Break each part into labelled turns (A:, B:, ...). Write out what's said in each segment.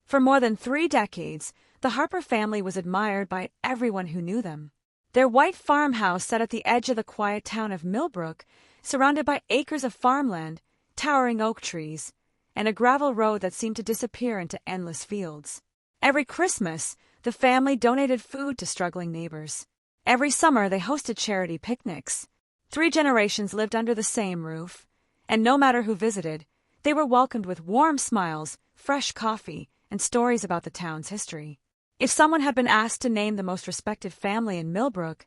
A: For more than 3 decades, the Harper family was admired by everyone who knew them. Their white farmhouse sat at the edge of the quiet town of Millbrook, surrounded by acres of farmland, towering oak trees, and a gravel road that seemed to disappear into endless fields. Every Christmas, the family donated food to struggling neighbors. Every summer, they hosted charity picnics. 3 generations lived under the same roof, and no matter who visited, they were welcomed with warm smiles, fresh coffee, and stories about the town's history. If someone had been asked to name the most respected family in Millbrook,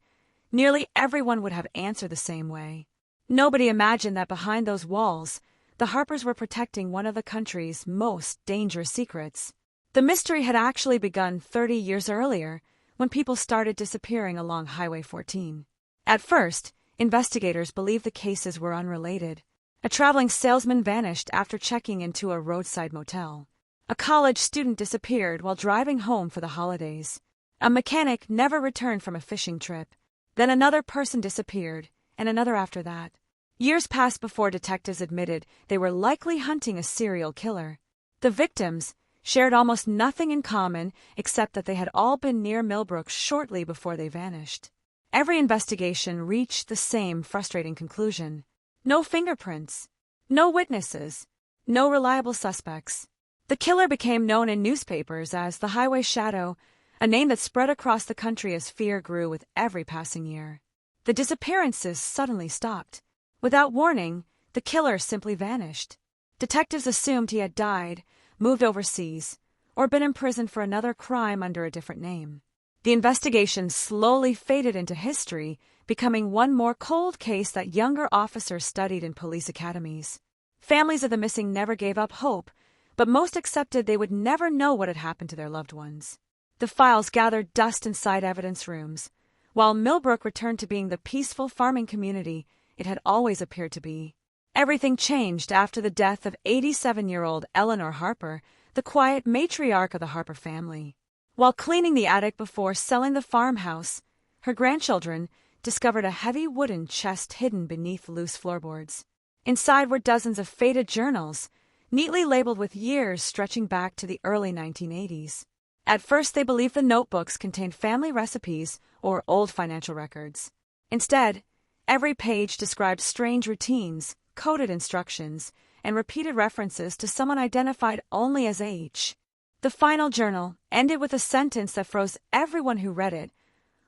A: nearly everyone would have answered the same way. Nobody imagined that behind those walls, the Harpers were protecting one of the country's most dangerous secrets. The mystery had actually begun 30 years earlier, when people started disappearing along Highway 14. At first, investigators believed the cases were unrelated. A traveling salesman vanished after checking into a roadside motel. A college student disappeared while driving home for the holidays. A mechanic never returned from a fishing trip. Then another person disappeared, and another after that. Years passed before detectives admitted they were likely hunting a serial killer. The victims shared almost nothing in common except that they had all been near Millbrook shortly before they vanished. Every investigation reached the same frustrating conclusion. No fingerprints, no witnesses, no reliable suspects. The killer became known in newspapers as the Highway Shadow, a name that spread across the country as fear grew with every passing year. The disappearances suddenly stopped. Without warning, the killer simply vanished. Detectives assumed he had died, moved overseas, or been imprisoned for another crime under a different name. The investigation slowly faded into history, becoming one more cold case that younger officers studied in police academies. Families of the missing never gave up hope, but most accepted they would never know what had happened to their loved ones. The files gathered dust inside evidence rooms, while Millbrook returned to being the peaceful farming community it had always appeared to be. Everything changed after the death of 87-year-old Eleanor Harper, the quiet matriarch of the Harper family. While cleaning the attic before selling the farmhouse, her grandchildren discovered a heavy wooden chest hidden beneath loose floorboards. Inside were dozens of faded journals, neatly labeled with years stretching back to the early 1980s. At first, they believed the notebooks contained family recipes or old financial records. Instead, every page described strange routines, coded instructions, and repeated references to someone identified only as H. The final journal ended with a sentence that froze everyone who read it.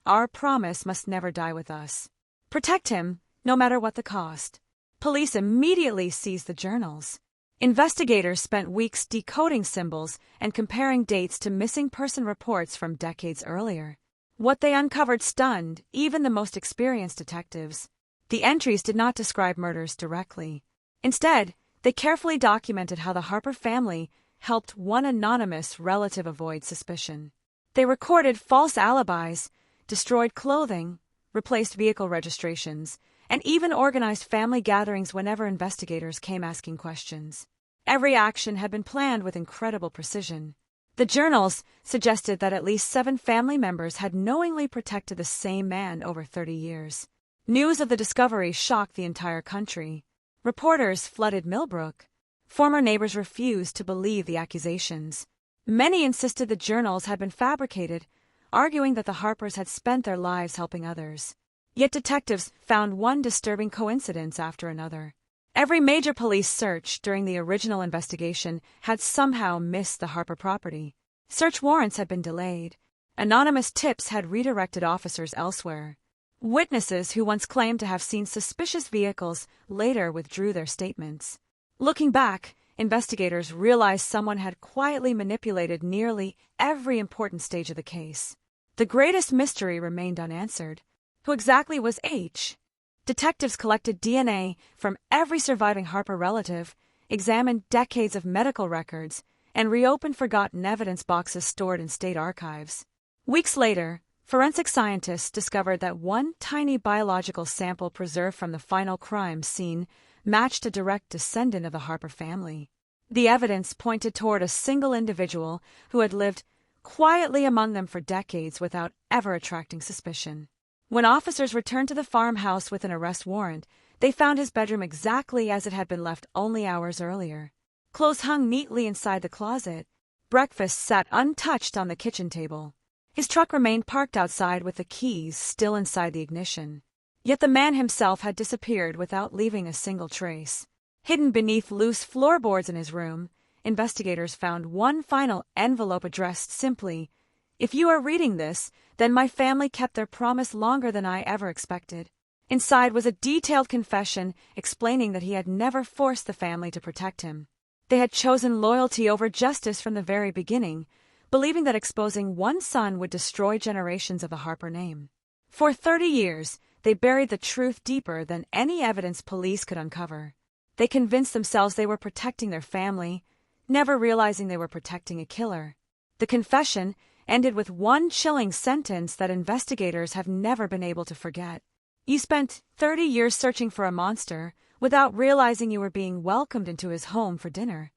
A: "Our promise must never die with us. Protect him, no matter what the cost." Police immediately seized the journals. Investigators spent weeks decoding symbols and comparing dates to missing person reports from decades earlier. What they uncovered stunned even the most experienced detectives. The entries did not describe murders directly. Instead, they carefully documented how the Harper family helped one anonymous relative avoid suspicion. They recorded false alibis, destroyed clothing, replaced vehicle registrations, and even organized family gatherings whenever investigators came asking questions. Every action had been planned with incredible precision. The journals suggested that at least 7 family members had knowingly protected the same man over 30 years. News of the discovery shocked the entire country. Reporters flooded Millbrook. Former neighbors refused to believe the accusations. Many insisted the journals had been fabricated, arguing that the Harpers had spent their lives helping others. Yet detectives found one disturbing coincidence after another. Every major police search during the original investigation had somehow missed the Harper property. Search warrants had been delayed. Anonymous tips had redirected officers elsewhere. Witnesses who once claimed to have seen suspicious vehicles later withdrew their statements. Looking back, investigators realized someone had quietly manipulated nearly every important stage of the case. The greatest mystery remained unanswered. Who exactly was H? Detectives collected DNA from every surviving Harper relative, examined decades of medical records, and reopened forgotten evidence boxes stored in state archives. Weeks later, forensic scientists discovered that one tiny biological sample preserved from the final crime scene matched a direct descendant of the Harper family. The evidence pointed toward a single individual who had lived quietly among them for decades without ever attracting suspicion. When officers returned to the farmhouse with an arrest warrant, they found his bedroom exactly as it had been left only hours earlier. Clothes hung neatly inside the closet, breakfast sat untouched on the kitchen table. His truck remained parked outside with the keys still inside the ignition. Yet the man himself had disappeared without leaving a single trace. Hidden beneath loose floorboards in his room, investigators found one final envelope addressed simply, "If you are reading this, then my family kept their promise longer than I ever expected." Inside was a detailed confession explaining that he had never forced the family to protect him. They had chosen loyalty over justice from the very beginning, believing that exposing one son would destroy generations of the Harper name. For 30 years, they buried the truth deeper than any evidence police could uncover. They convinced themselves they were protecting their family, never realizing they were protecting a killer. The confession ended with one chilling sentence that investigators have never been able to forget. "You spent 30 years searching for a monster without realizing you were being welcomed into his home for dinner."